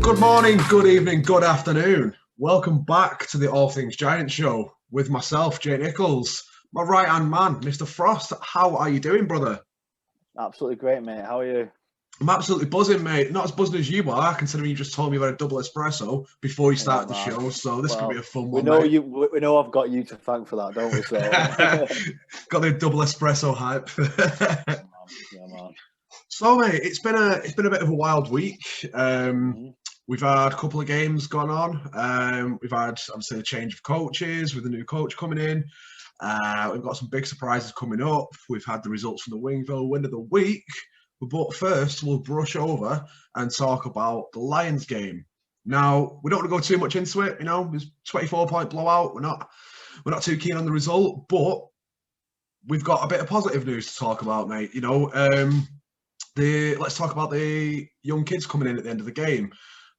Good morning, good evening, good afternoon. Welcome back to the All Things Giants show with myself, Jay Nichols, my right-hand man, Mr. Frost. How are you doing, brother? Absolutely great, mate. How are you? I'm absolutely buzzing, mate. Not as buzzing as you are, considering you just told me about a double espresso before you started the show. So this could be a fun one. We know I've got you to thank for that, don't we? So got the double espresso hype. Yeah, man. So, mate, it's been a bit of a wild week. We've had a couple of games going on. We've had, obviously, a change of coaches with a new coach coming in. We've got some big surprises coming up. We've had the results from the WingVille win of the week. But first, we'll brush over and talk about the Lions game. Now, we don't want to go too much into it. You know, it was 24-point blowout. We're not too keen on the result, but we've got a bit of positive news to talk about, mate. You know, let's talk about the young kids coming in at the end of the game.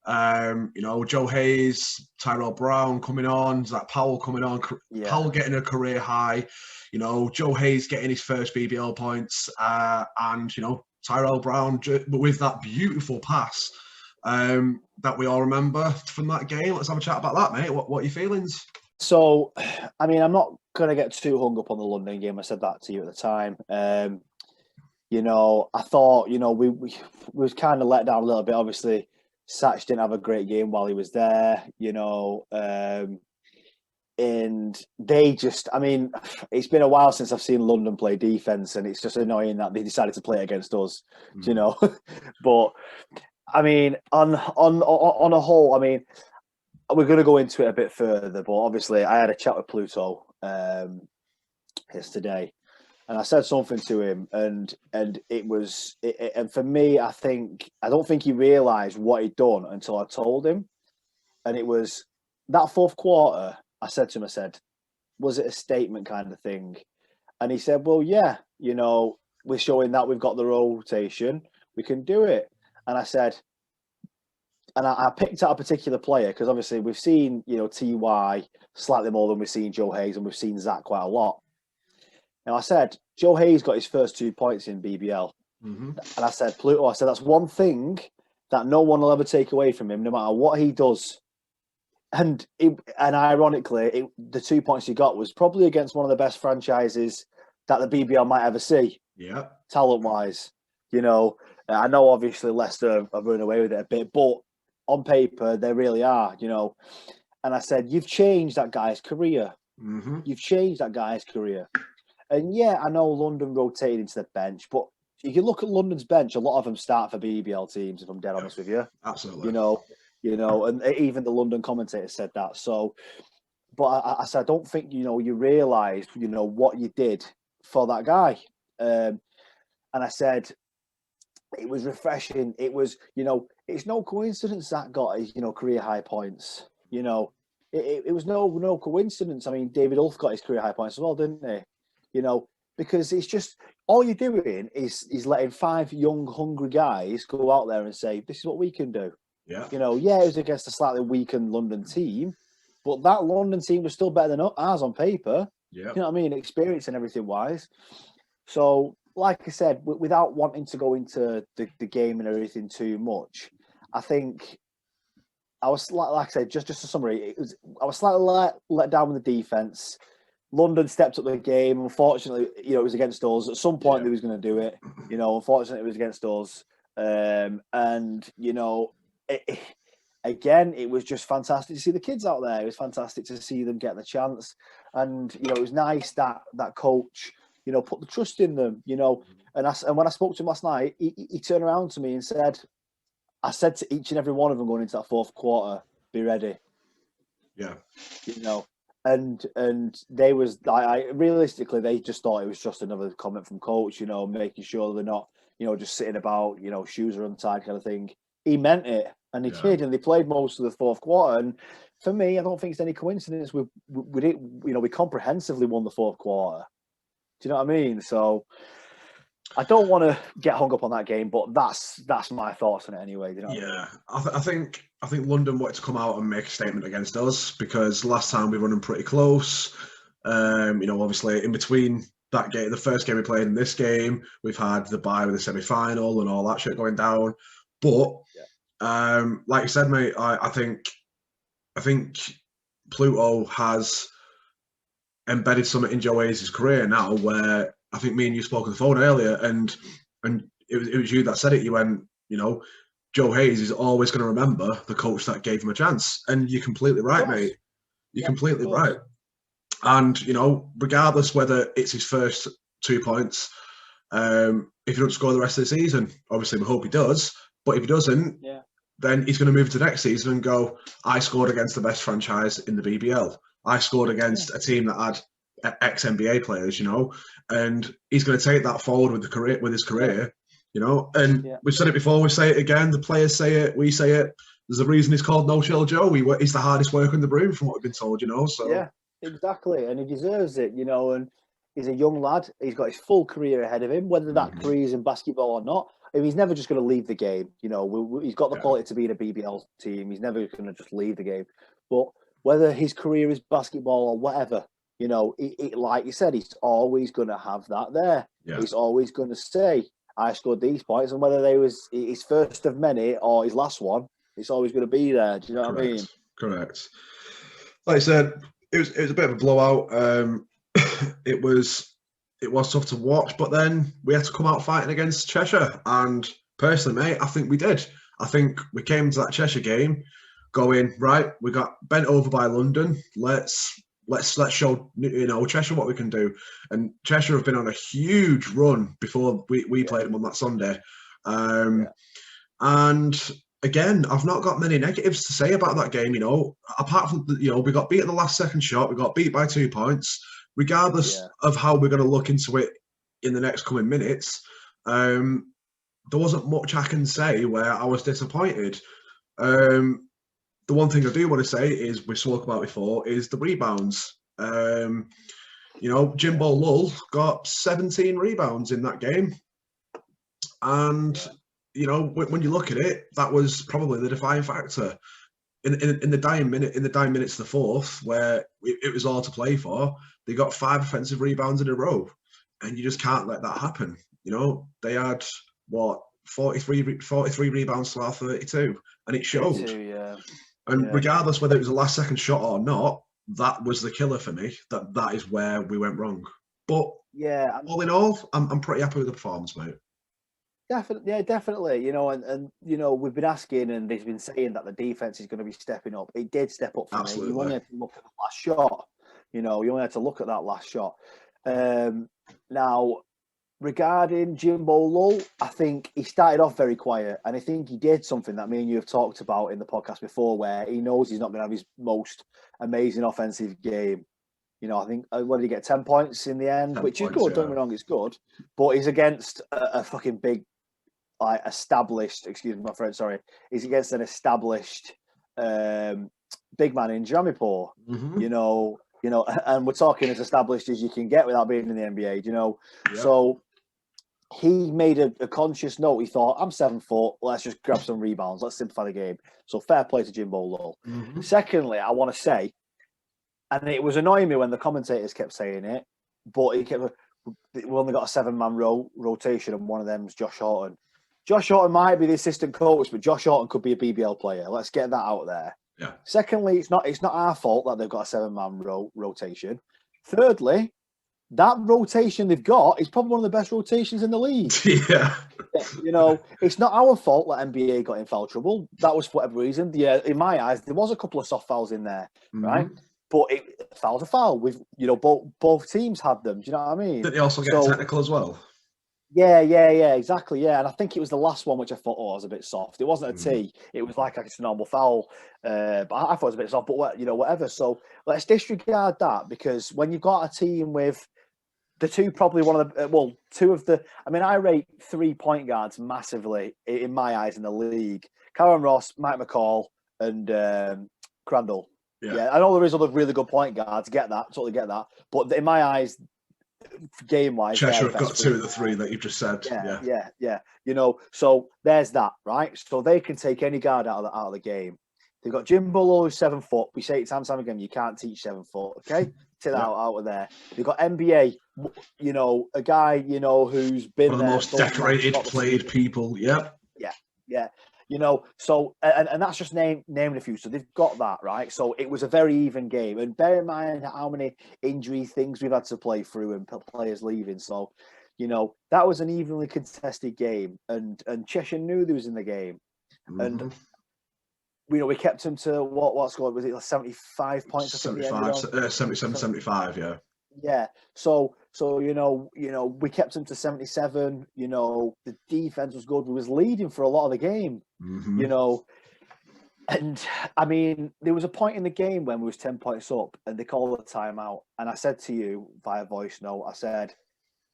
You know, Joe Hayes, Tyrell Brown coming on, Zach Powell coming on, Powell getting a career high. You know, Joe Hayes getting his first BBL points, and you know, Tyrell Brown with that beautiful pass that we all remember from that game. Let's have a chat about that, mate. What are your feelings? So, I mean, I'm not going to get too hung up on the London game. I said that to you at the time. You know, I thought, you know, we was kind of let down a little bit. Obviously, Satch didn't have a great game while he was there, you know. And they just, I mean, it's been a while since I've seen London play defense, and it's just annoying that they decided to play it against us, you know. But I mean, on a whole, I mean, we're going to go into it a bit further. But obviously, I had a chat with Pluto yesterday, and I said something to him, and it was, and for me, I don't think he realised what he'd done until I told him, and it was that fourth quarter. I said to him, was it a statement kind of thing? And he said, well, yeah, you know, we're showing that we've got the rotation. We can do it. And I said, and I picked out a particular player because obviously we've seen, you know, TY slightly more than we've seen Joe Hayes, and we've seen Zach quite a lot. Now I said, Joe Hayes got his first 2 points in BBL. And I said, Pluto, that's one thing that no one will ever take away from him, no matter what he does. And ironically, the 2 points he got was probably against one of the best franchises that the BBL might ever see. Yeah, talent-wise, you know. I know obviously Leicester have run away with it a bit, but on paper they really are, you know. And I said, you've changed that guy's career. You've changed that guy's career. And yeah, I know London rotated into the bench, but if you look at London's bench, a lot of them start for BBL teams. If I'm dead honest with you, absolutely, you know, and even the London commentator said that. So, but I said, I don't think, you know, you realised, you know, what you did for that guy. And I said, it was refreshing. It was, you know, it's no coincidence that got his, you know, career high points. You know, it was no coincidence. I mean, David Ulf got his career high points as well, didn't he? You know, because it's just, all you're doing is letting 5 young, hungry guys go out there and say, this is what we can do. Yeah. You know, yeah, it was against a slightly weakened London team, but that London team was still better than ours on paper. Yeah. You know what I mean? Experience and everything wise. So, like I said, without wanting to go into the game and everything too much, I think I was, like I said, just a summary, I was slightly let down with the defense. London stepped up the game. Unfortunately, you know, it was against us. At some point, they was going to do it. You know, unfortunately, it was against us. And, you know, again, it was just fantastic to see the kids out there. It was fantastic to see them get the chance. And, you know, it was nice that coach, you know, put the trust in them, you know. And when I spoke to him last night, he turned around to me and said, I said to each and every one of them going into that fourth quarter, be ready. Yeah. You know, and they was, realistically, they just thought it was just another comment from coach, you know, making sure they're not, you know, just sitting about, you know, shoes are untied kind of thing. He meant it, and he did, and they played most of the fourth quarter. And for me, I don't think it's any coincidence we did, you know, we comprehensively won the fourth quarter. Do you know what I mean? So I don't want to get hung up on that game, but that's my thoughts on it anyway. You know what I mean? I think London wanted to come out and make a statement against us because last time we run them pretty close. You know, obviously in between that game, the first game we played in this game, we've had the bye with the semi-final and all that shit going down. But Like you said, mate, I think Pluto has embedded something in Joe Hayes' career now, where I think me and you spoke on the phone earlier, and it was you that said it. You went, Joe Hayes is always going to remember the coach that gave him a chance, and you're completely right, mate. You're completely right. And regardless whether it's his first 2 points, if he doesn't score the rest of the season, obviously we hope he does. But if he doesn't, then he's going to move to next season and go, I scored against the best franchise in the BBL. I scored against a team that had ex-NBA players, and he's going to take that forward with his career, And we've said it before, we say it again. The players say it, we say it. There's a reason he's called No Chill Joe. He's the hardest worker in the room, from what we've been told, So yeah, exactly, and he deserves it, And he's a young lad. He's got his full career ahead of him, whether that career is in basketball or not. I mean, he's never just going to leave the game. He's got the quality to be in a BBL team. He's never going to just leave the game. But whether his career is basketball or whatever, like you said, he's always going to have that there. Yeah. He's always going to say, I scored these points, and whether they was his first of many or his last one, it's always going to be there. Do you know what I mean? Correct. Like I said, it was a bit of a blowout. It was tough to watch, but then we had to come out fighting against Cheshire. And personally, mate, I think we did. I think we came to that Cheshire game going, right, we got bent over by London. Let's show Cheshire what we can do. And Cheshire have been on a huge run before we played them on that Sunday. And again, I've not got many negatives to say about that game, apart from, we got beat at the last second shot. We got beat by 2 points. Regardless of how we're going to look into it in the next coming minutes, there wasn't much I can say where I was disappointed. The one thing I do want to say is, we spoke about before, is the rebounds. Jimbo Lull got 17 rebounds in that game. And, when you look at it, that was probably the defining factor. In the dying minutes of the fourth, where it was all to play for, they got 5 offensive rebounds in a row, and you just can't let that happen. They had 43 rebounds to our 32, and it showed. 32, regardless whether it was a last second shot or not, that was the killer for me. That is where we went wrong. But all in all, I'm pretty happy with the performance, mate. Definitely. And we've been asking, and they've been saying that the defense is going to be stepping up. It did step up for me. You only had to look at the last shot. You only had to look at that last shot. Now, regarding Jimbo Lull, I think he started off very quiet, and I think he did something that me and you have talked about in the podcast before, where he knows he's not going to have his most amazing offensive game. I think, what did he get, 10 points in the end, which is good. Don't get me wrong, it's good. But he's against a fucking big, established, excuse me, my friend, sorry. He's against an established big man in Jamipur, and we're talking as established as you can get without being in the NBA, So he made a conscious note. He thought, I'm 7 foot, let's just grab some rebounds, let's simplify the game. So fair play to Jimbo Lull. Secondly, I want to say, and it was annoying me when the commentators kept saying it, but we only got a 7-man rotation, and one of them's Josh Horton. Josh Horton might be the assistant coach, but Josh Horton could be a BBL player. Let's get that out there. Yeah. Secondly, it's not our fault that they've got a 7-man rotation. Thirdly, that rotation they've got is probably one of the best rotations in the league. Yeah. It's not our fault that NBA got in foul trouble. That was for whatever reason. Yeah, in my eyes, there was a couple of soft fouls in there, right? But foul's a foul. We've, both teams had them. Do you know what I mean? Did they also get technical as well? Yeah, exactly. Yeah, and I think it was the last one which I thought, was a bit soft. It wasn't a T. It was like a normal foul. But I thought it was a bit soft. But whatever. So let's disregard that, because when you've got a team with the two, probably two of the. I mean, I rate 3 point guards massively in my eyes in the league: Karen Ross, Mike McCall, and Crandall. Yeah, I know there is other really good point guards. Totally get that. But in my eyes, game-wise, Cheshire have got 2 of the 3 that you've just said. Yeah. So there's that, right? So they can take any guard out of the game. They've got Jimbolo, who's 7 foot. We say it time and time again, you can't teach 7 foot, okay? Take that out of there. They've got NBA, a guy, who's been one of the most decorated, played people. Yep. Yeah. You know, so and that's just naming a few. So they've got that right. So it was a very even game, and bear in mind how many injury things we've had to play through and players leaving. So, you know, that was an evenly contested game, and Cheshire knew they was in the game, and you know we kept them to what score was it? Like 75 points. 75, 77, 75. Yeah. Yeah. So you know we kept them to 77. You know the defense was good. We was leading for a lot of the game. You know, and I mean there was a point in the game when we was 10 points up and they called a timeout. And I said to you via voice note, I said,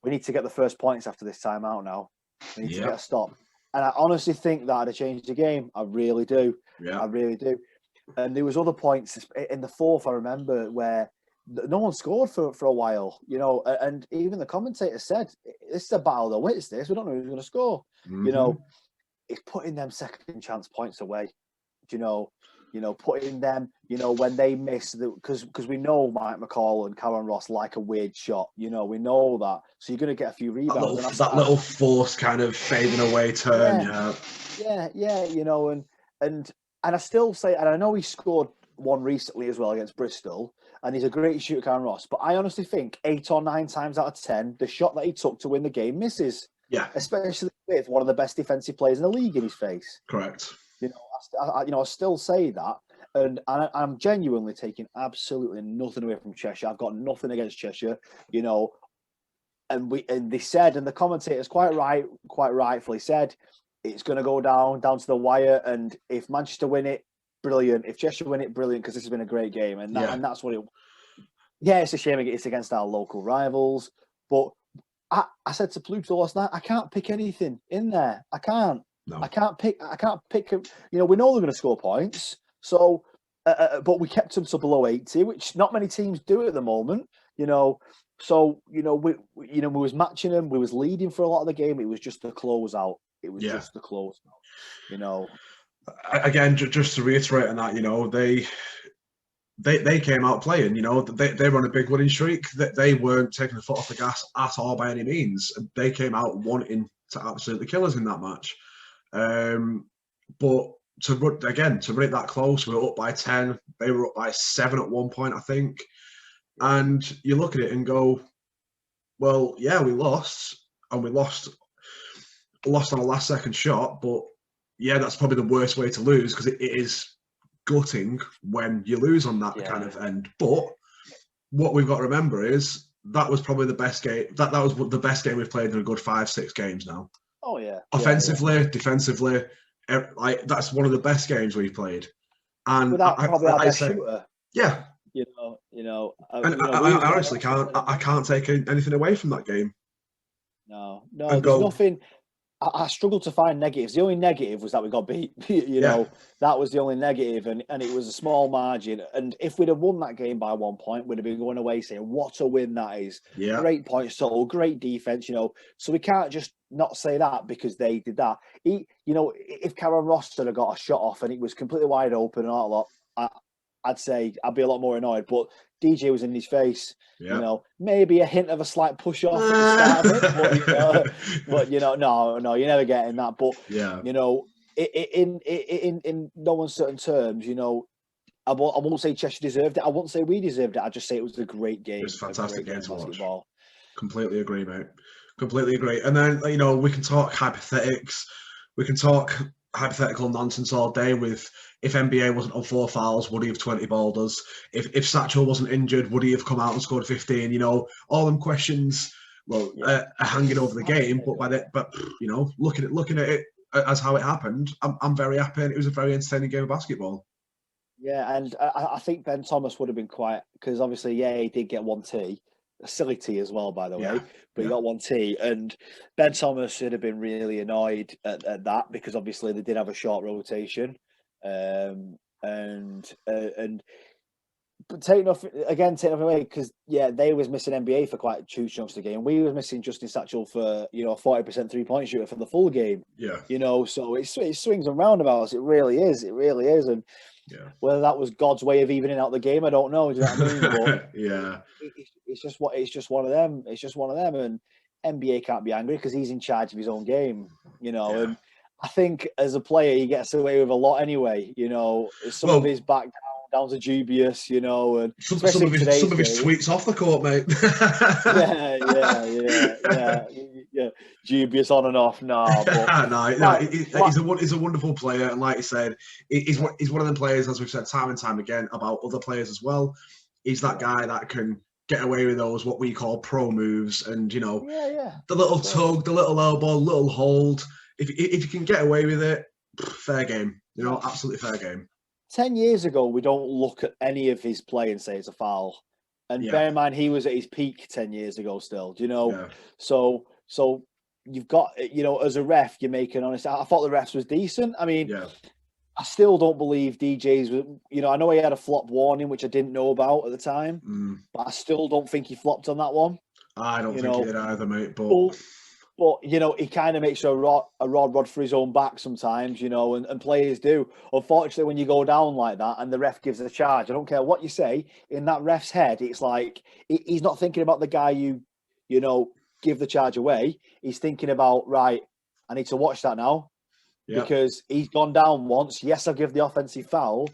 we need to get the first points after this timeout now. We need to get a stop. And I honestly think that would have changed the game. I really do. Yeah. I really do. And there was other points in the fourth, I remember, where no one scored for a while, you know, and even the commentator said, this is a battle of the wits, this. We don't know who's going to score. You know, it's putting them second chance points away. You know, putting them, you know, when they miss, because we know Mike McCall and Karen Ross like a weird shot. You know, we know that. So you're going to get a few rebounds. That little force kind of fading away turn. Yeah. You know, and I still say, and I know he scored one recently as well against Bristol, and he's a great shooter, Karen Ross. But I honestly think 8 or 9 times out of 10, the shot that he took to win the game misses. Yeah. Especially with one of the best defensive players in the league in his face. Correct. You know, I still say that, and I'm genuinely taking absolutely nothing away from Cheshire. I've got nothing against Cheshire, you know. And they said, and the commentators quite rightfully said, it's going to go down to the wire. And if Manchester win it, brilliant. If Cheshire win it, brilliant, because this has been a great game. And that's what it. Yeah, it's a shame it's against our local rivals, but I said to Pluto last night, I can't pick anything in there. I can't. No. I can't pick. You know, we know they're going to score points. So, but we kept them to below 80, which not many teams do at the moment. You know, so we was matching them. We was leading for a lot of the game. It was just the closeout. It was just the closeout. You know. Again, just to reiterate on that, you know, they came out playing. You know, they were on a big winning streak. They weren't taking the foot off the gas at all by any means. They came out wanting to absolutely kill us in that match. But to run it that close, we were up by 10. They were up by 7 at one point, I think. And you look at it and go, well, yeah, we lost, and we lost on a last-second shot. But yeah, that's probably the worst way to lose, because it is gutting when you lose on that kind of end. But what we've got to remember is that was probably the best game. That was the best game we've played in a good 5-6 games now. Oh yeah. Offensively, defensively, like that's one of the best games we've played. And without probably our best shooter. Yeah. You know. I honestly can't. I can't take anything away from that game. No. There's nothing. I struggled to find negatives. The only negative was that we got beat. You know, that was the only negative, and it was a small margin. And if we'd have won that game by 1 point, we'd have been going away saying, "What a win that is! Yeah. Great points total, great defense." You know, so we can't just not say that because they did that. You know, if Karen Ross had got a shot off and it was completely wide open and all that, I'd say I'd be a lot more annoyed. But DJ was in his face. Yeah. You know, maybe a hint of a slight push off at the start of it, but you know, no, you're never getting that. But you know, in no uncertain terms, you know, I won't say Cheshire deserved it. I won't say we deserved it. I just say it was a great game. It was a fantastic game to watch. Completely agree, mate. Completely agree. And then, you know, we can talk hypothetics. We can talk hypothetical nonsense all day with, if NBA wasn't on 4 fouls, would he have 20 balled us? If Satchel wasn't injured, would he have come out and scored 15? You know, all them questions, are hanging over the game. But you know, looking at it as how it happened, I'm very happy, and it was a very entertaining game of basketball. Yeah, and I think Ben Thomas would have been quite, because obviously, he did get 1 tee. A silly tee as well, by the way, but he got 1 tee, and Ben Thomas should have been really annoyed at that, because obviously they did have a short rotation, but taking off away, because they was missing NBA for quite 2 chunks of the game. We was missing Justin Satchel for, you know, a 40% 3-point shooter for the full game. Yeah, you know, so it swings and roundabouts. It really is, and whether that was God's way of evening out the game, I don't know. Do you know what I mean? But it's just one of them. It's just one of them, and NBA can't be angry because he's in charge of his own game, you know. And I think as a player, he gets away with a lot anyway. You know, some of his back down to dubious. You know, and some of his tweets off the court, mate. yeah. Dubious on and off. No, but he's a wonderful player, and like you said, he's one of them players, as we've said time and time again about other players as well. He's that guy that can get away with those what we call pro moves, and you know, the little tug, the little elbow, little hold. If you can get away with it, fair game. You know, absolutely fair game. 10 years ago, we don't look at any of his play and say it's a foul. And bear in mind, he was at his peak 10 years ago still, do you know? Yeah. So you've got, you know, as a ref, you're making honest. I thought the refs was decent. I mean, I still don't believe DJ's, you know, I know he had a flop warning, which I didn't know about at the time, but I still don't think he flopped on that one. I don't think he did either, mate. But you know, he kind of makes a rod for his own back sometimes, you know, and players do. Unfortunately, when you go down like that and the ref gives a charge, I don't care what you say, in that ref's head, it's like he's not thinking about the guy you know, give the charge away. He's thinking about, right, I need to watch that now because he's gone down once. Yes, I'll give the offensive foul,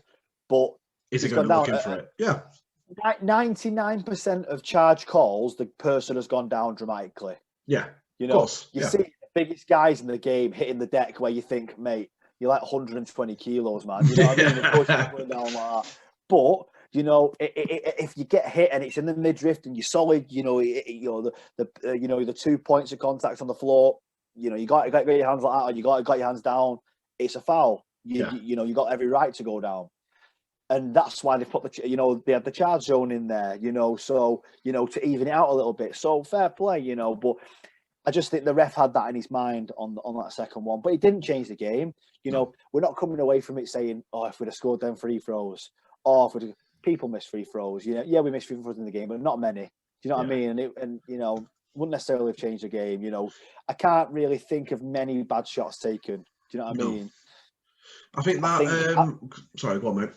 but is he going to look in for it? Yeah. 99% of charge calls, the person has gone down dramatically. Yeah. You know, you see the biggest guys in the game hitting the deck where you think, mate, you're like 120 kilos, man. You know what I mean? Of course, you're going down like that. But, you know, if you get hit and it's in the midriff and you're solid, you know, the 2 points of contact on the floor, you know, you got your hands like that, or you got your hands down, it's a foul. You know, you got every right to go down. And that's why they put they had the charge zone in there, you know, so, you know, to even it out a little bit. So fair play, you know, but I just think the ref had that in his mind on that second one, but it didn't change the game. You know, we're not coming away from it saying, "Oh, if we'd have scored them free throws," or if people miss free throws. You know, we missed free throws in the game, but not many. Do you know what I mean? And you know, wouldn't necessarily have changed the game. You know, I can't really think of many bad shots taken. Do you know what I mean? I think sorry, go on, mate.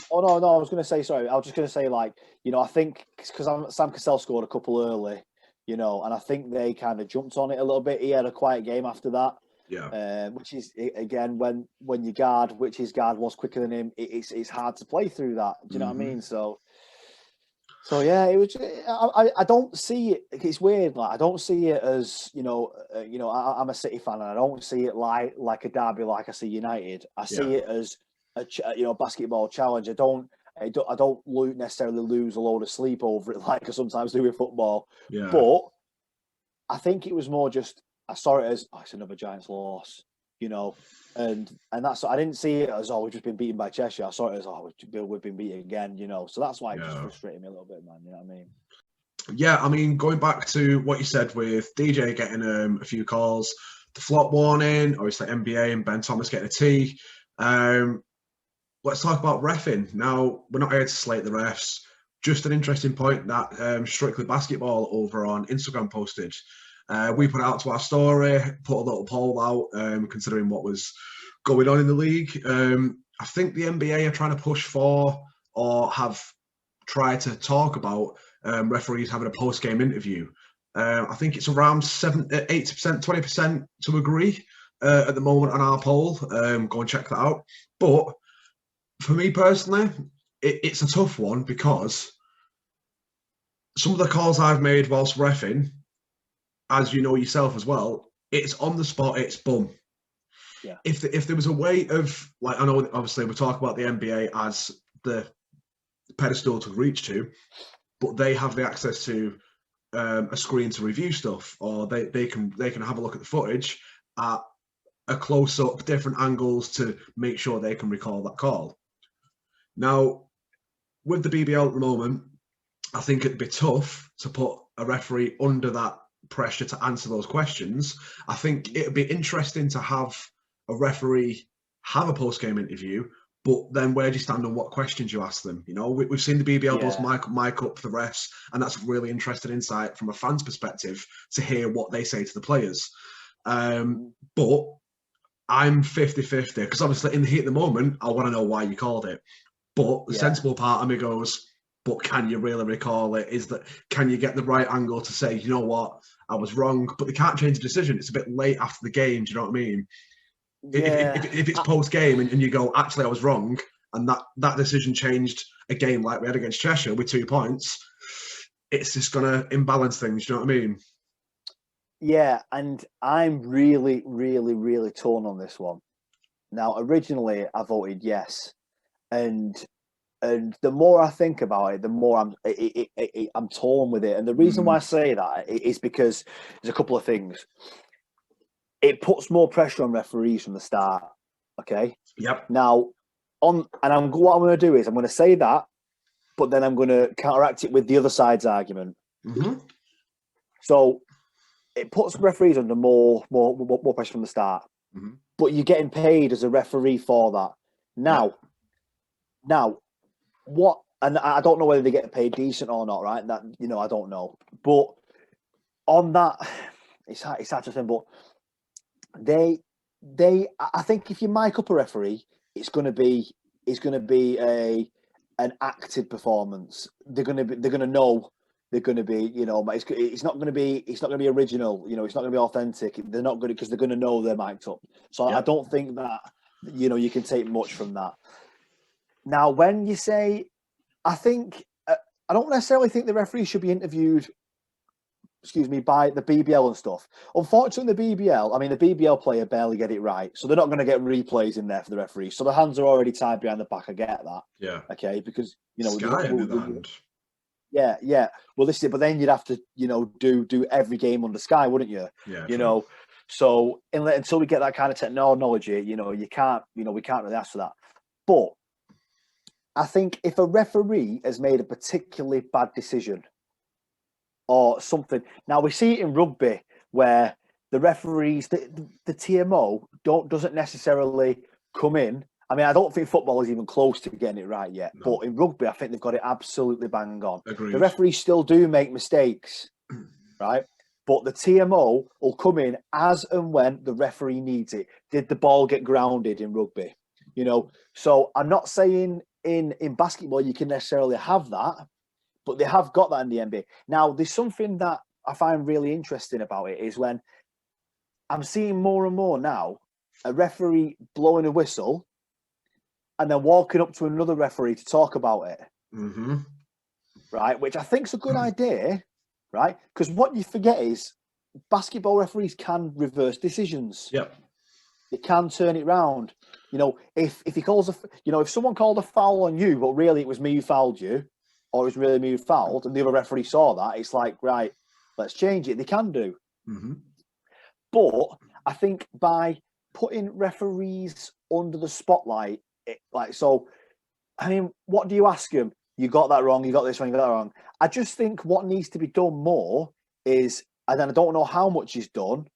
Oh no, I was going to say sorry. I was just going to say, like, you know, I think because Sam Cassell scored a couple early. You know, and I think they kind of jumped on it a little bit. He had a quiet game after that. Yeah. Which is, again, when you guard, which his guard was quicker than him, it's hard to play through that. Do you know what I mean? So yeah, it was. I don't see it. It's weird. Like, I don't see it as, you know, I'm a City fan, and I don't see it like a derby like I see United. I see it as a basketball challenge. I don't necessarily lose a load of sleep over it like I sometimes do with football. Yeah. But I think it was more just, I saw it as, it's another Giants loss, you know, and that's, I didn't see it as, we've just been beaten by Cheshire. I saw it as, we've been beaten again, you know. So that's why it just frustrated me a little bit, man. You know what I mean? Yeah, I mean, going back to what you said with DJ getting a few calls, the flop warning, obviously NBA and Ben Thomas getting a T. Let's talk about reffing. Now, we're not here to slate the refs. Just an interesting point that Strictly Basketball over on Instagram posted. We put out to our story, put a little poll out, considering what was going on in the league. I think the NBA are trying to push for, or have tried to talk about, referees having a post-game interview. I think it's around 80%, 20% to agree at the moment on our poll. Go and check that out. But for me personally, it's a tough one because some of the calls I've made whilst reffing, as you know yourself as well, it's on the spot, it's boom. Yeah. If there was a way of, like, I know obviously we talk about the NBA as the pedestal to reach to, but they have the access to a screen to review stuff, or they can have a look at the footage at a close-up, different angles to make sure they can recall that call. Now, with the BBL at the moment, I think it'd be tough to put a referee under that pressure to answer those questions. I think it'd be interesting to have a referee have a post-game interview, but then where do you stand on what questions you ask them? You know, we've seen the BBL does mic up the refs, and that's really interesting insight from a fan's perspective to hear what they say to the players. But I'm 50-50 because obviously in the heat of the moment, I want to know why you called it. But the sensible part of me goes, but can you really recall it? Can you get the right angle to say, you know what, I was wrong, but they can't change the decision. It's a bit late after the game. Do you know what I mean? If it's post game and you go, actually, I was wrong, and that decision changed a game like we had against Cheshire with 2 points, it's just going to imbalance things. Do you know what I mean? Yeah, and I'm really, really, really torn on this one. Now, originally, I voted yes, and the more I think about it, the more I'm torn with it. And the reason why I say that is because there's a couple of things. It puts more pressure on referees from the start. Okay. Yep. Now, what I'm going to do is I'm going to say that, but then I'm going to counteract it with the other side's argument. Mm-hmm. So it puts referees under more pressure from the start. Mm-hmm. But you're getting paid as a referee for that. Now, what? And I don't know whether they get paid decent or not, right? That I don't know. But on that, it's hard to say. But I think if you mic up a referee, it's going to be an acted performance. They're going to know. They're going to be, it's not going to be original. It's not going to be authentic. They're not going to, because they're going to know they're mic'd up. So I don't think that, you can take much from that. Now, when you say, I don't necessarily think the referee should be interviewed, by the BBL and stuff. Unfortunately, the BBL player barely get it right. So they're not going to get replays in there for the referee. So the hands are already tied behind the back. I get that. Yeah. Okay. Because, Yeah. Well, but then you'd have to, do every game under Sky, wouldn't you? Yeah. So until we get that kind of technology, you can't, we can't really ask for that. But I think if a referee has made a particularly bad decision or something, now we see it in rugby where the referees, the TMO doesn't necessarily come in. I mean, I don't think football is even close to getting it right yet. No. But in rugby, I think they've got it absolutely bang on. Agreed. The referees still do make mistakes, right? But the TMO will come in as and when the referee needs it. Did the ball get grounded in rugby? So I'm not saying in basketball you can necessarily have that, but they have got that in the NBA. Now, there's something that I find really interesting about it is when I'm seeing more and more now a referee blowing a whistle and then walking up to another referee to talk about it. Mm-hmm. Right? Which I think is a good idea, right? Because what you forget is basketball referees can reverse decisions. Yep. They can turn it round. If he calls if someone called a foul on you, but really it was me who fouled you, or it was really me who fouled, and the other referee saw that, it's like, right, let's change it. They can do. Mm-hmm. But I think by putting referees under the spotlight, what do you ask them? You got that wrong, you got this wrong, you got that wrong. I just think what needs to be done more is, and then I don't know how much is done,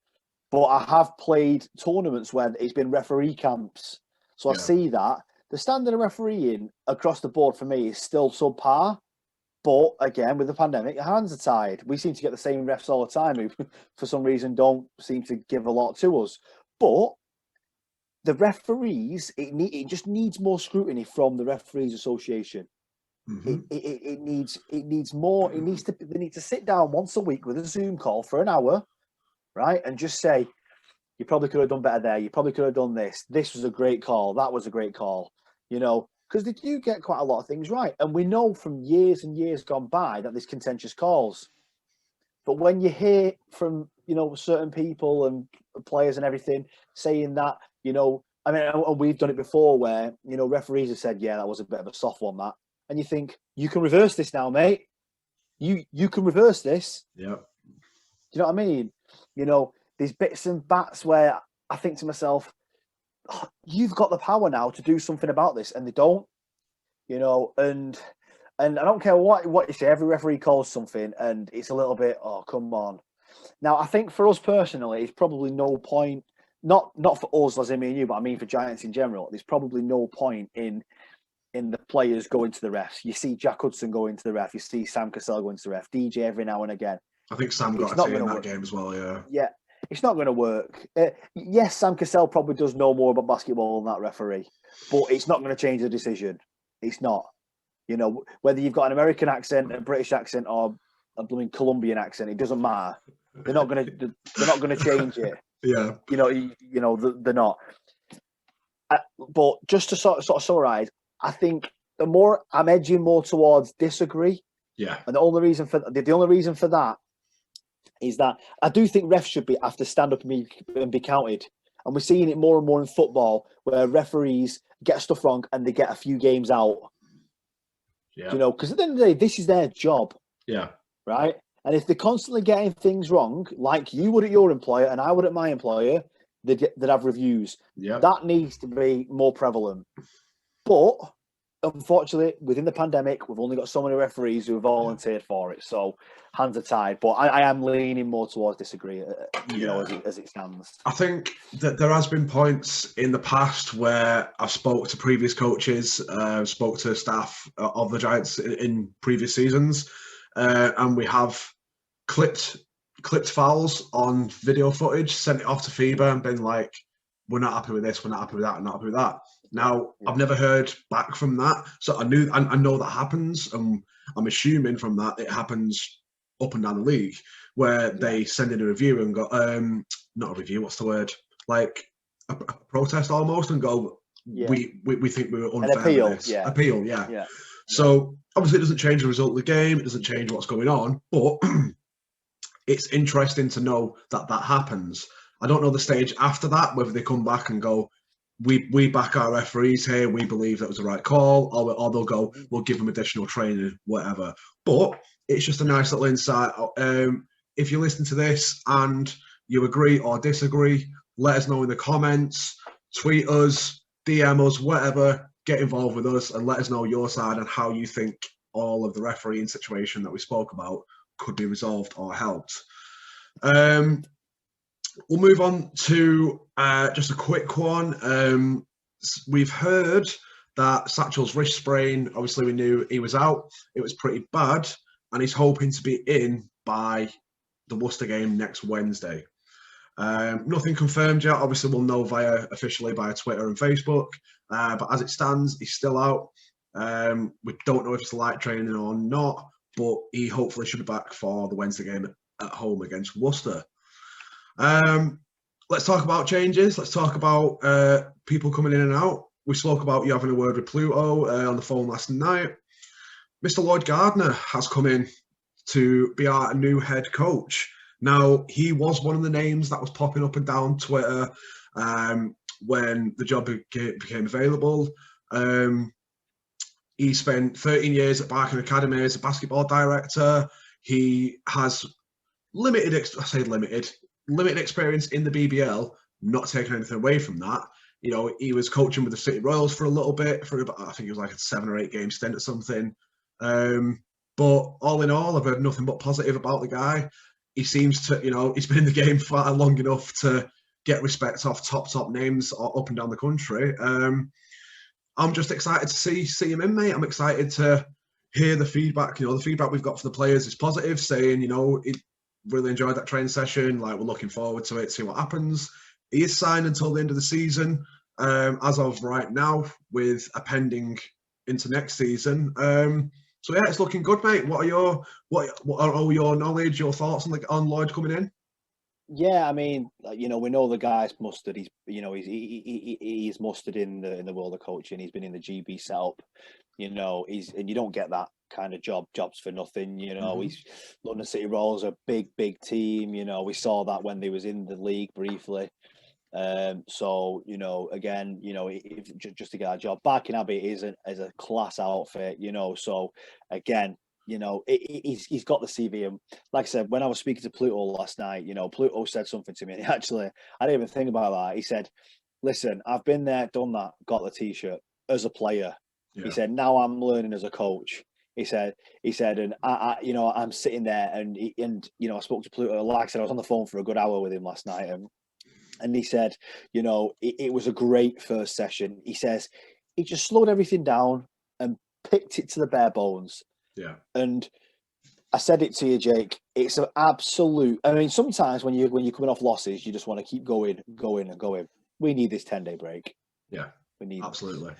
but I have played tournaments where it's been referee camps. So I see that. The standard of refereeing across the board for me is still subpar. But again, with the pandemic, hands are tied. We seem to get the same refs all the time who, for some reason, don't seem to give a lot to us. But the referees, it just needs more scrutiny from the Referees Association. Mm-hmm. It needs more. They need to sit down once a week with a Zoom call for an hour, right, and just say, you probably could have done better there. You probably could have done this. This was a great call. That was a great call. Because they do get quite a lot of things right. And we know from years and years gone by that there's contentious calls. But when you hear from, certain people and players and everything saying that, and we've done it before where, referees have said, yeah, that was a bit of a soft one, that. And you think, you can reverse this now, mate. You can reverse this. Yeah. Do you know what I mean? There's bits and bats where I think to myself, you've got the power now to do something about this, and they don't, and I don't care what you say, every referee calls something and it's a little bit, oh, come on. Now, I think for us personally, it's probably no point, not for us as in me and you, but I mean for Giants in general, there's probably no point in the players going to the refs. You see Jack Hudson going to the ref, you see Sam Cassell going to the ref, DJ every now and again. I think Sam got a team in that game as well, yeah. Yeah. It's not going to work. Yes, Sam Cassell probably does know more about basketball than that referee, but it's not going to change the decision. It's not. Whether you've got an American accent, a British accent, or a blooming Colombian accent, it doesn't matter. They're not going to change it. Yeah. They're not. but just to sort of summarise, I think I'm edging more towards disagree. Yeah. And the only reason for that is that I do think refs should have to stand up and be counted. And we're seeing it more and more in football where referees get stuff wrong and they get a few games out. Yeah. You know, because at the end of the day, this is their job. Yeah. Right? And if they're constantly getting things wrong, like you would at your employer and I would at my employer, they'd have reviews. Yeah. That needs to be more prevalent. But unfortunately, within the pandemic, we've only got so many referees who have volunteered for it. So hands are tied. But I am leaning more towards disagree, you know, as it stands. I think that there has been points in the past where I've spoke to previous coaches, spoke to staff of the Giants in previous seasons, and we have clipped fouls on video footage, sent it off to FIBA and been like, we're not happy with this, we're not happy with that, we're not happy with that. Now, I've never heard back from that. So I know that happens. And I'm assuming from that it happens up and down the league where they send in a review and go, not a review, what's the word? Like a protest almost and go, we think we were unfair. An appeal, with this. Appeal, yeah. So obviously it doesn't change the result of the game. It doesn't change what's going on, but it's interesting to know that happens. I don't know the stage after that, whether they come back and go, we back our referees here, we believe that was the right call, or they'll go, we'll give them additional training, whatever. But it's just a nice little insight. If you listen to this and you agree or disagree, let us know in the comments, tweet us, DM us, whatever, get involved with us and let us know your side and how you think all of the refereeing situation that we spoke about could be resolved or helped. We'll move on to just a quick one. We've heard that Satchel's wrist sprain, obviously we knew he was out. It was pretty bad, and he's hoping to be in by the Worcester game next Wednesday. Nothing confirmed yet. Obviously, we'll know officially via Twitter and Facebook. But as it stands, he's still out. We don't know if it's light training or not, but he hopefully should be back for the Wednesday game at home against Worcester. Let's talk about changes. Let's talk about people coming in and out. We spoke about you having a word with Pluto on the phone last night. Mr. Lloyd Gardner has come in to be our new head coach. Now, he was one of the names that was popping up and down Twitter when the job became available. He spent 13 years at Barking Academy as a basketball director. He has limited experience in the BBL, not taking anything away from that. You know, he was coaching with the City Royals for a little bit, for about, I think it was like a 7 or 8 game stint or something. But all in all, I've heard nothing but positive about the guy. He seems to, you know, he's been in the game for long enough to get respect off top names up and down the country. I'm just excited to see him in, mate. I'm excited to hear the feedback. You know, the feedback we've got from the players is positive, saying, you know, he really enjoyed that training session. Like, we're looking forward to it, see what happens. He is signed until the end of the season, as of right now, with a pending into next season. So yeah, it's looking good, mate. What are all your knowledge, your thoughts on Lloyd coming in? Yeah, I mean, you know, we know the guy's mustard. He's mustard in the world of coaching. He's been in the GB setup. You know, and you don't get that kind of jobs for nothing. You know, he's London City Royals are a big team. You know, we saw that when they was in the league briefly. So, you know, again, you know, just to get a job, Barking Abbey is a class outfit. You know, so again, you know, he's got the CV. And like I said, when I was speaking to Pluto last night, you know, Pluto said something to me. And actually, I didn't even think about that. He said, listen, I've been there, done that, got the T-shirt as a player. Yeah. He said, now I'm learning as a coach. He said, and I you know, I'm sitting there and you know, I spoke to Pluto. Like I said, I was on the phone for a good hour with him last night. And he said, you know, it was a great first session. He says, he just slowed everything down and picked it to the bare bones. Yeah. And I said it to you, Jake. It's an absolute. I mean, sometimes when you're coming off losses, you just want to keep going. We need this 10-day break. Yeah. We need absolutely.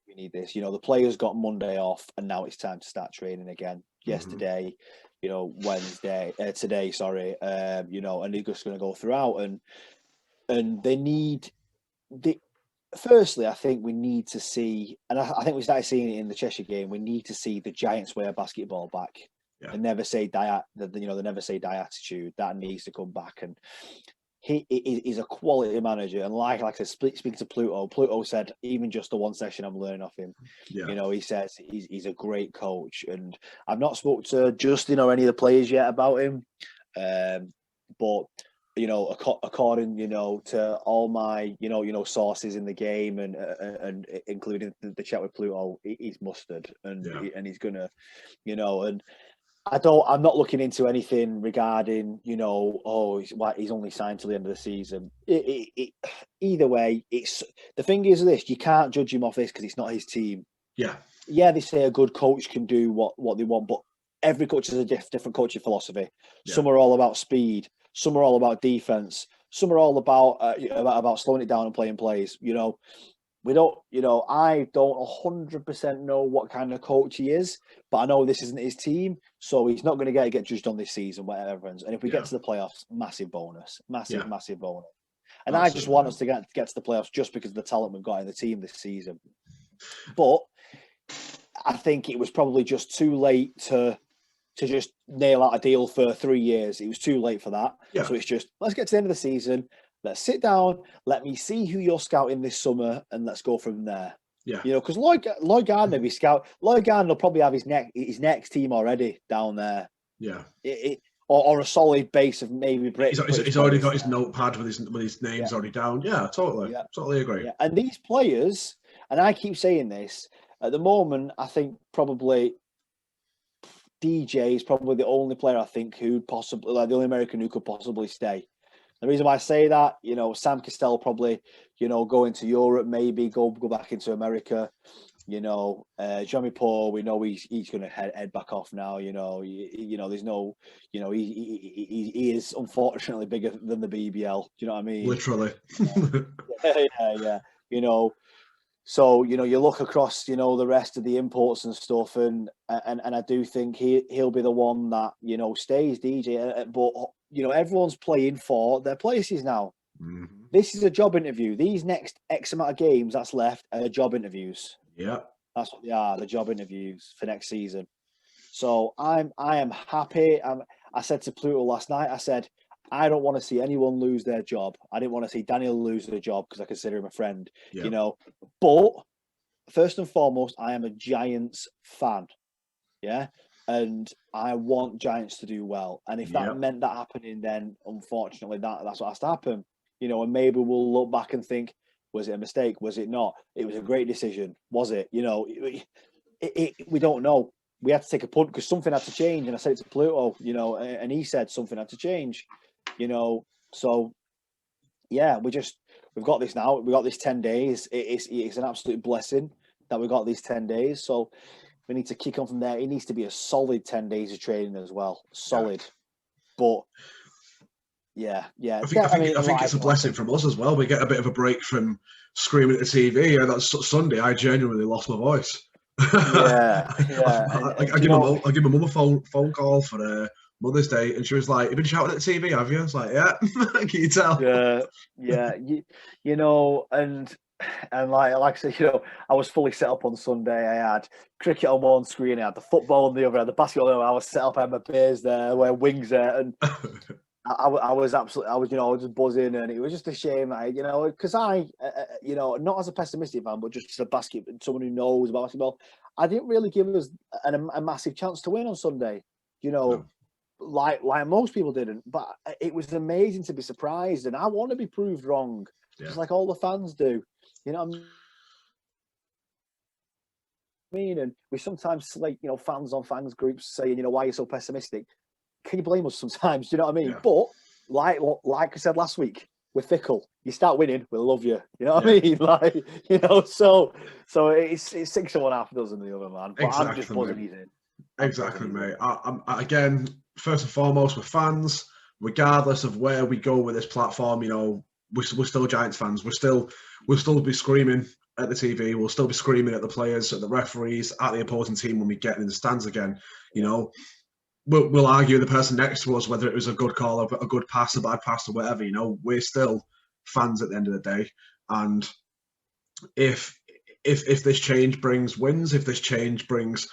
We need this. You know, the players got Monday off, and now it's time to start training again. Yesterday, you know, today. Sorry. You know, and they're just going to go throughout, and they need firstly, I think we need to see, and I think we started seeing it in the Cheshire game. We need to see the Giants way of basketball back. Yeah. The never say die, the never say die attitude that needs to come back. And he's a quality manager. And like I said, speaking to Pluto said even just the one session I'm learning off him. Yeah. You know, he says he's a great coach. And I've not spoke to Justin or any of the players yet about him, but. You know, according to all my sources in the game and including the chat with Pluto, he's mustard and he's gonna, and I'm not looking into anything regarding he's only signed till the end of the season. Either way, it's the thing is this: you can't judge him off this because it's not his team. Yeah, they say a good coach can do what they want, but every coach has a different coaching philosophy. Yeah. Some are all about speed. Some are all about defense. Some are all about slowing it down and playing plays. We don't. I don't 100% know what kind of coach he is, but I know this isn't his team, so he's not going to get judged on this season, whatever. And if we get to the playoffs, massive bonus, massive bonus. And absolutely. I just want us to get to the playoffs just because of the talent we've got in the team this season. But I think it was probably just too late to just nail out a deal for 3 years. It was too late for that. Yeah. So it's just, let's get to the end of the season. Let's sit down. Let me see who you're scouting this summer, and let's go from there. Yeah. Because Lloyd Gardner be scout. Lloyd Gardner will probably have his next team already down there. Yeah. Or a solid base of maybe British. He's already got his notepad with his names already down. Yeah, totally. Yeah. Totally agree. Yeah. And these players, and I keep saying this, at the moment, I think probably DJ is probably the only player I think who'd possibly, the only American who could possibly stay. The reason why I say that, Sam Castell probably, go into Europe, maybe go back into America. Jeremy Paul, we know he's going to head back off now. There's no, he is unfortunately bigger than the BBL. Do you know what I mean? Literally. Yeah. So, you look across, the rest of the imports and stuff, and I do think he'll be the one that, stays DJ. But, everyone's playing for their places now. Mm-hmm. This is a job interview. These next X amount of games that's left are job interviews. Yeah. That's what they are, the job interviews for next season. So I am happy. I said to Pluto last night, I said, I don't want to see anyone lose their job. I didn't want to see Daniel lose their job because I consider him a friend, But first and foremost, I am a Giants fan. Yeah. And I want Giants to do well. And if that meant that happening, then unfortunately that's what has to happen. And maybe we'll look back and think, was it a mistake? Was it not? It was a great decision. Was it? We don't know. We had to take a punt because something had to change. And I said it to Pluto, and he said something had to change. So yeah, we've got this now. We've got this 10 days. It's an absolute blessing that we got these 10 days. So we need to kick on from there. It needs to be a solid 10 days of training as well. Solid. But yeah. I think it's a blessing from us as well. We get a bit of a break from screaming at the TV. Yeah, that's Sunday. I genuinely lost my voice. Yeah. I give my mum a phone call for Mother's Day, and she was like, "You've been shouting at the TV, have you?" I was like, "Yeah." Can you tell? Yeah. And like I said, I was fully set up on Sunday. I had cricket on one screen, I had the football on the other, I had the basketball on the other. I was set up, I had my beers there, wearing wings there, and I was just buzzing, and it was just a shame, because not as a pessimistic fan, but just someone who knows about basketball. I didn't really give us a massive chance to win on Sunday, No. like most people didn't. But it was amazing to be surprised, and I want to be proved wrong, just like all the fans do. You know what I mean? And we sometimes, fans on fans groups saying, why are you so pessimistic? Can you blame us sometimes? Do you know what I mean? Yeah. But like I said last week, we're fickle. You start winning, we'll love you. You know what I mean? So it's 6 of one, half a dozen of the other, man. But exactly, I'm just buzzing he's in. Exactly, mate. I'm again, first and foremost, we're fans. Regardless of where we go with this platform, we're still Giants fans. We'll still be screaming at the TV. We'll still be screaming at the players, at the referees, at the opposing team when we get in the stands again. We'll argue the person next to us whether it was a good call, a good pass, a bad pass, or whatever. We're still fans at the end of the day, and if this change brings wins, if this change brings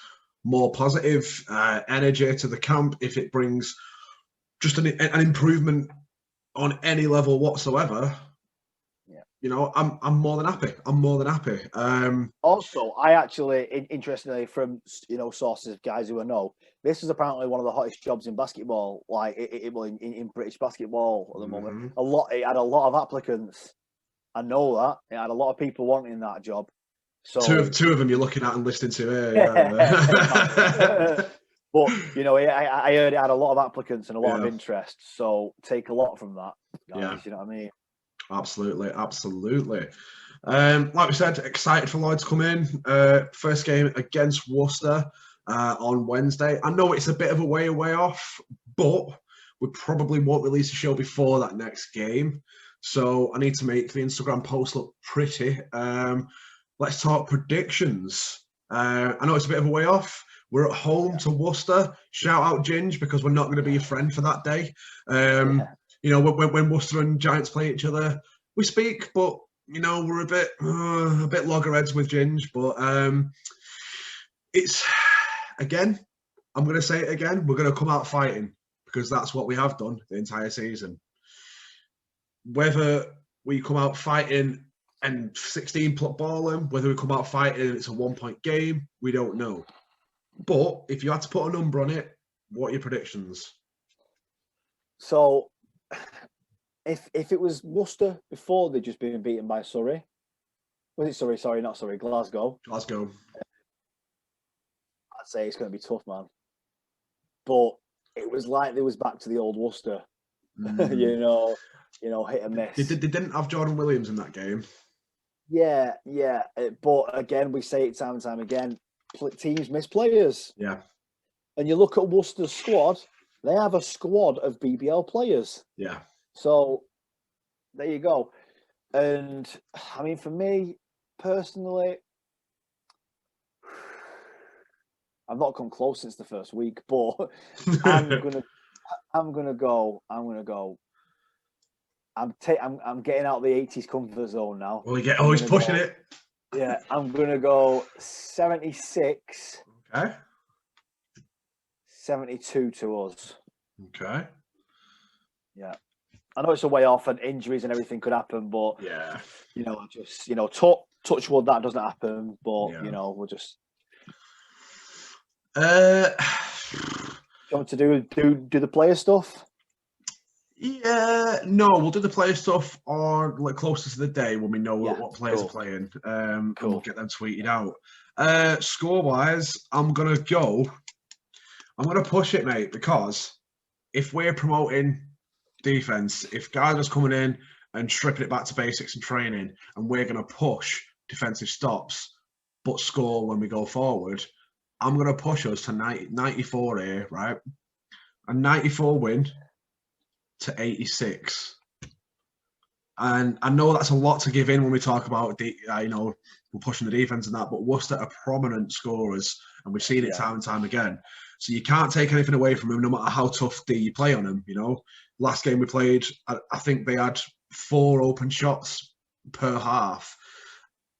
more positive energy to the camp, if it brings just an improvement on any level whatsoever, you know, I'm more than happy. I'm more than happy. Also, I actually, interestingly, from sources of guys who I know, this is apparently one of the hottest jobs in basketball, like in British basketball at the moment. It had a lot of applicants. I know that it had a lot of people wanting that job. So two of them you're looking at and listening to here. Yeah. But I heard it had a lot of applicants and a lot of interest. So take a lot from that, guys. You know what I mean? Absolutely. Like we said, excited for Lloyd to come in. First game against Worcester on Wednesday. I know it's a bit of a way off, but we probably won't release the show before that next game. So I need to make the Instagram post look pretty. Let's talk predictions. I know it's a bit of a way off. We're at home to Worcester. Shout out Ginge, because we're not going to be your friend for that day. You know, when Worcester and Giants play each other, we speak, but we're a bit loggerheads with Ginge. But it's, again, I'm going to say it again, we're going to come out fighting, because that's what we have done the entire season. Whether we come out fighting and 16 ball them, whether we come out fighting and it's a 1-point game, we don't know. But if you had to put a number on it, what are your predictions? So, if it was Worcester before they'd just been beaten by Surrey, was it Surrey? Sorry, not Surrey, Glasgow. Glasgow. I'd say it's going to be tough, man. But it was like they was back to the old Worcester. You know, hit and miss. They didn't have Jordan Williams in that game. Yeah. But again, we say it time and time again. Teams miss players. Yeah. And you look at Worcester's squad; they have a squad of BBL players. Yeah. So there you go. And I mean, for me personally, I've not come close since the first week, but I'm gonna go. I'm getting out of the 80s comfort zone now. Well, he's pushing it. Yeah, I'm gonna go 76. Okay. 72 to us. Okay. Yeah. I know it's a way off and injuries and everything could happen, but yeah, just touch wood that doesn't happen. But we'll just. Do you want to do the player stuff? Yeah, no, we'll do the player stuff on closer to the day when we know what players are playing. And we'll get them tweeted out. Score wise, I'm gonna push it, mate, because if we're promoting defense, if Gardner's coming in and stripping it back to basics and training, and we're gonna push defensive stops but score when we go forward, I'm gonna push us to 94 here, right? A 94 win to 86. And I know that's a lot to give in when we talk about we're pushing the defense and that, but Worcester are prominent scorers, and we've seen it time and time again. So you can't take anything away from them, no matter how tough you play on them. Last game we played, I think they had 4 open shots per half.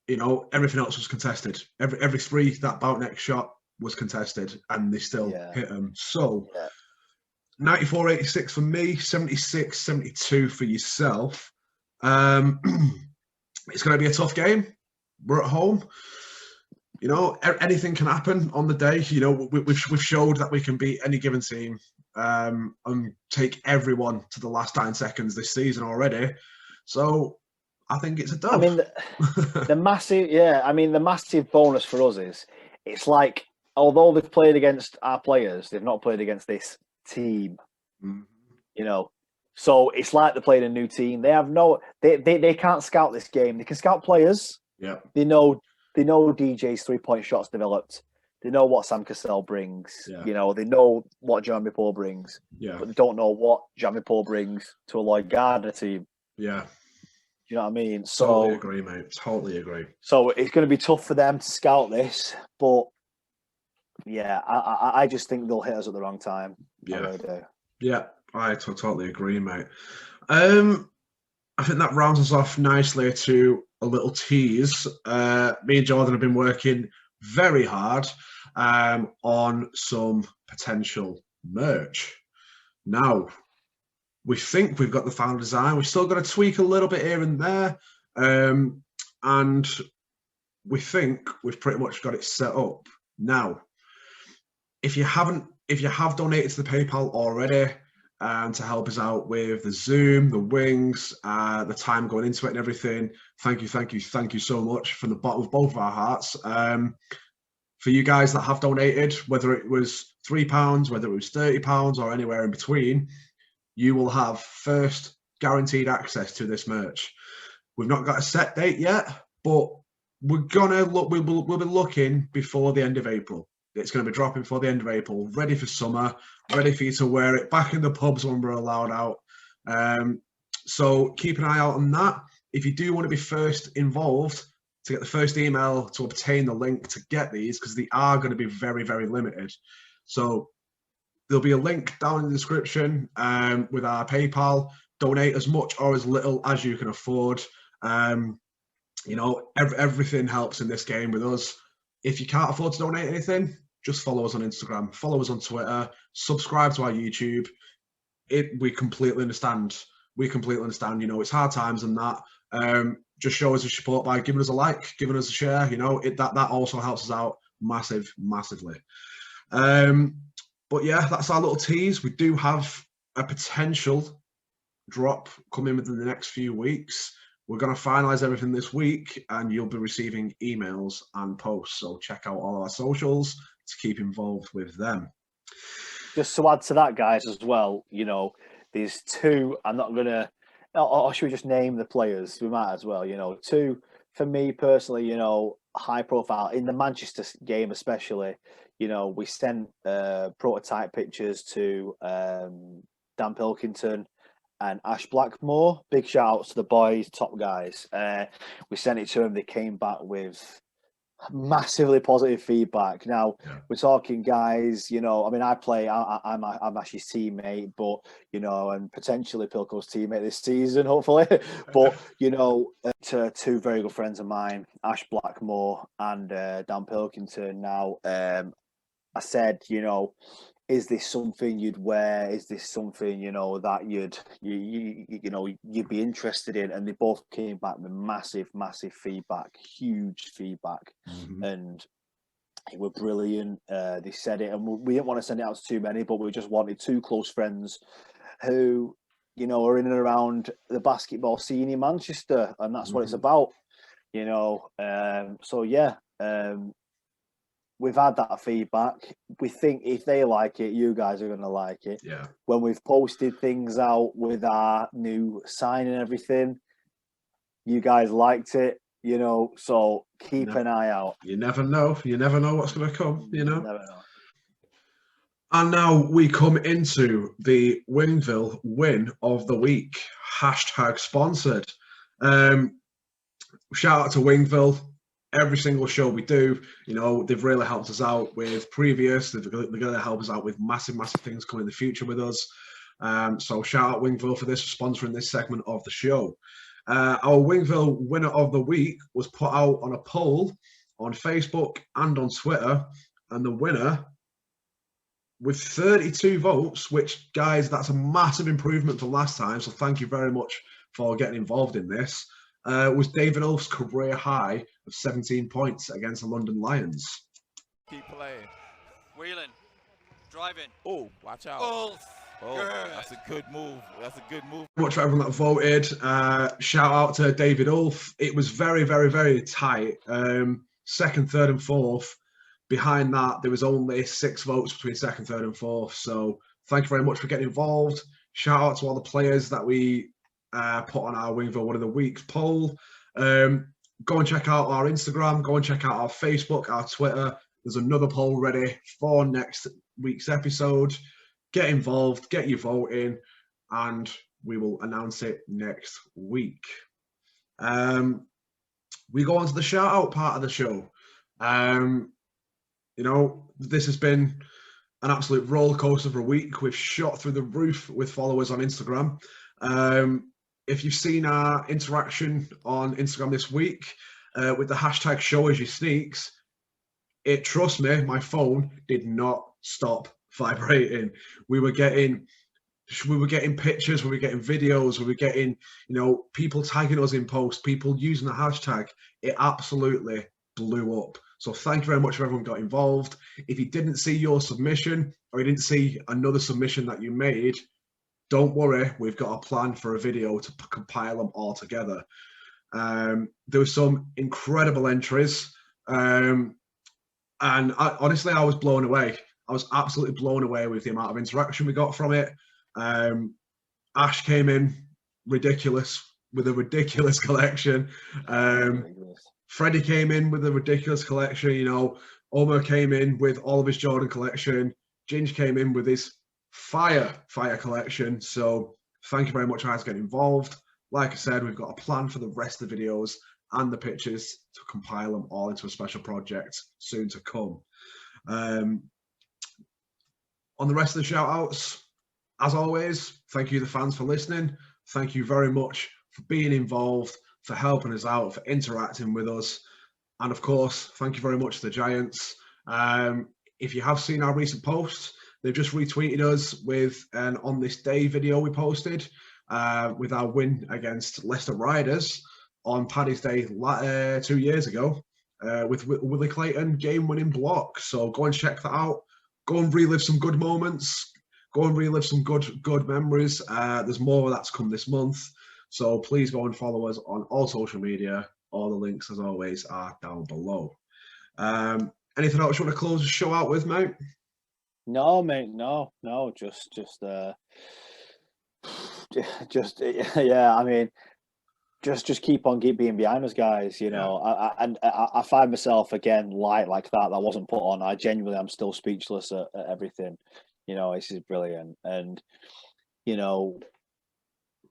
Everything else was contested. Every 3 that Boutneck shot was contested, and they still hit them. So 94-86 for me, 76-72 for yourself. It's going to be a tough game. We're at home. Anything can happen on the day. We've showed that we can beat any given team and take everyone to the last 9 seconds this season already. So I think it's a dub. I mean, the massive bonus for us is it's like, although they've played against our players, they've not played against this team. So it's like they're playing a new team. They have they can't scout this game. They can scout players. Yeah. They know DJ's 3-point shots developed. They know what Sam Cassell brings. Yeah. They know what Jeremy Paul brings. Yeah. But they don't know what Jeremy Paul brings to a Lloyd Gardner team. Yeah. You know what I mean? Totally agree, mate. Totally agree. So it's going to be tough for them to scout this, but yeah, I just think they'll hit us at the wrong time. Yeah. I really do. Yeah, I totally agree, mate. I think that rounds us off nicely to a little tease. Me and Jordan have been working very hard on some potential merch. Now, we think we've got the final design. We've still got to tweak a little bit here and there. And we think we've pretty much got it set up. Now, if you have donated to the PayPal already to help us out with the Zoom, the wings, the time going into it and everything, thank you so much from the bottom of both of our hearts. For you guys that have donated, whether it was £3, whether it was £30 or anywhere in between, you will have first guaranteed access to this merch. We've not got a set date yet, but we're gonna look. We'll be looking before the end of April. It's going to be dropping before the end of April, ready for summer, ready for you to wear it back in the pubs when we're allowed out. So keep an eye out on that. If you do want to be first involved, to get the first email to obtain the link to get these, because they are going to be very, very limited. So there'll be a link down in the description with our PayPal. Donate as much or as little as you can afford. Everything helps in this game with us. If you can't afford to donate anything, just follow us on Instagram, follow us on Twitter, subscribe to our YouTube. We completely understand. It's hard times and that. Just show us your support by giving us a like, giving us a share. That also helps us out massively. But yeah, that's our little tease. We do have a potential drop coming within the next few weeks. We're going to finalize everything this week, and you'll be receiving emails and posts. So check out all our socials to keep involved with them. Just to add to that, guys, as well, there's two. I'm not going to, or should we just name the players? We might as well, two, for me personally, high profile in the Manchester game, especially, we sent prototype pictures to Dan Pilkington and Ash Blackmore. Big shout out to the boys, top guys. We sent it to them. They came back with massively positive feedback. Now we're talking guys. I'm Ash's teammate, but and potentially Pilco's teammate this season, hopefully. But to two very good friends of mine, Ash Blackmore and Dan Pilkington. Now, I said, is this something you'd wear? Is this something that you'd be interested in? And they both came back with massive feedback, huge feedback, and they were brilliant. They said it, and we didn't want to send it out to too many, but we just wanted two close friends who are in and around the basketball scene in Manchester, and that's what it's about. So yeah. We've had that feedback. We think if they like it, you guys are going to like it. Yeah. When we've posted things out with our new sign and everything, you guys liked it, so keep an eye out. You never know. You never know what's going to come, Never know. And now we come into the WingVille win of the week. #sponsored. Shout out to WingVille. Every single show we do, they've really helped us out with previous. They're going to help us out with massive things coming in the future with us. So shout out WingVille for this, for sponsoring this segment of the show. Our WingVille winner of the week was put out on a poll on Facebook and on Twitter, and the winner, with 32 votes, which, guys, that's a massive improvement from last time. So thank you very much for getting involved in this. Was David Ulf's career high of 17 points against the London Lions. Keep playing. Wheeling. Driving. Oh, watch out. Ulf. Oh, that's a good move. That's a good move. Much for everyone that voted. Shout out to David Ulf. It was very tight. Second, third, and fourth. Behind that, there was only 6 votes between second, third, and fourth. So thank you very much for getting involved. Shout out to all the players that we put on our WingVille One of the Weeks poll. Go and check out our Instagram. Go and check out our Facebook, our Twitter. There's another poll ready for next week's episode. Get involved, get your vote in, and we will announce it next week. We go on to the shout out part of the show. This has been an absolute roller coaster of a week. We've shot through the roof with followers on Instagram. if you've seen our interaction on Instagram this week with the hashtag show as you sneaks, trust me, my phone did not stop vibrating. We were getting pictures, we were getting videos, we were getting, people tagging us in posts, people using the hashtag. It absolutely blew up. So thank you very much for everyone who got involved. If you didn't see your submission or you didn't see another submission that you made, don't worry, we've got a plan for a video to compile them all together. There were some incredible entries. And honestly, I was blown away. I was absolutely blown away with the amount of interaction we got from it. Ash came in with a ridiculous collection. Freddie came in with a ridiculous collection. Omer came in with all of his Jordan collection. Ginge came in with his fire collection. So thank you very much, guys, for getting involved. Like I said, we've got a plan for the rest of the videos and the pictures to compile them all into a special project soon to come. On the rest of the shout outs, as always, thank you, the fans, for listening. Thank you very much for being involved, for helping us out, for interacting with us. And of course, thank you very much to the Giants. If you have seen our recent posts, they've just retweeted us with an On This Day video we posted with our win against Leicester Riders on Paddy's Day 2 years ago with Willie Clayton game-winning block. So go and check that out. Go and relive some good moments. Go and relive some good memories. There's more of that to come this month. So please go and follow us on all social media. All the links, as always, are down below. Anything else you want to close the show out with, mate? No, mate. No. Yeah. I mean, just keep on being behind us, guys. I find myself again like that wasn't put on. I genuinely am still speechless at everything. This is brilliant, and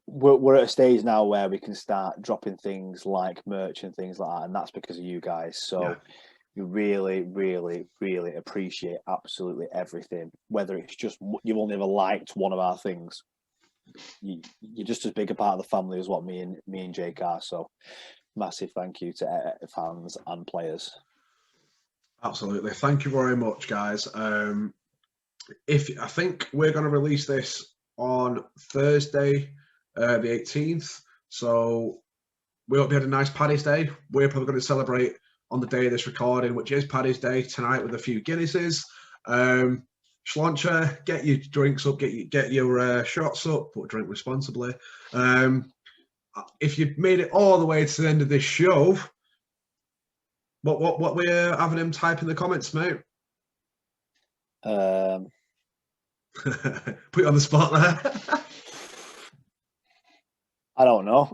we're at a stage now where we can start dropping things like merch and things like that, and that's because of you guys. So we really, really, really appreciate absolutely everything. Whether it's just you've only ever liked one of our things, you're just as big a part of the family as what me and Jake are. So massive thank you to fans and players. Absolutely, thank you very much, guys. I think we're going to release this on Thursday, the 18th. So we hope you had a nice Paddy's Day. We're probably going to celebrate on the day of this recording, which is Paddy's Day tonight, with a few Guinnesses. Schlancher, get your drinks up, get your shots up, but drink responsibly. If you've made it all the way to the end of this show, what we're having him type in the comments, mate? Put you on the spot there. I don't know.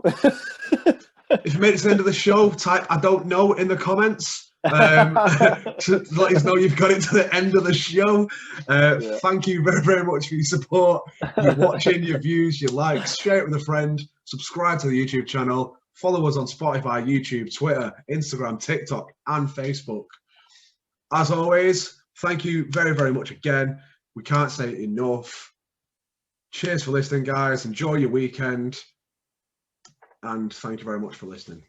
If you made it to the end of the show, type "I don't know" in the comments to let us know you've got it to the end of the show. Thank you very, very much for your support, your watching, your views, your likes. Share it with a friend. Subscribe to the YouTube channel. Follow us on Spotify, YouTube, Twitter, Instagram, TikTok, and Facebook. As always, thank you very, very much again. We can't say it enough. Cheers for listening, guys. Enjoy your weekend. And thank you very much for listening.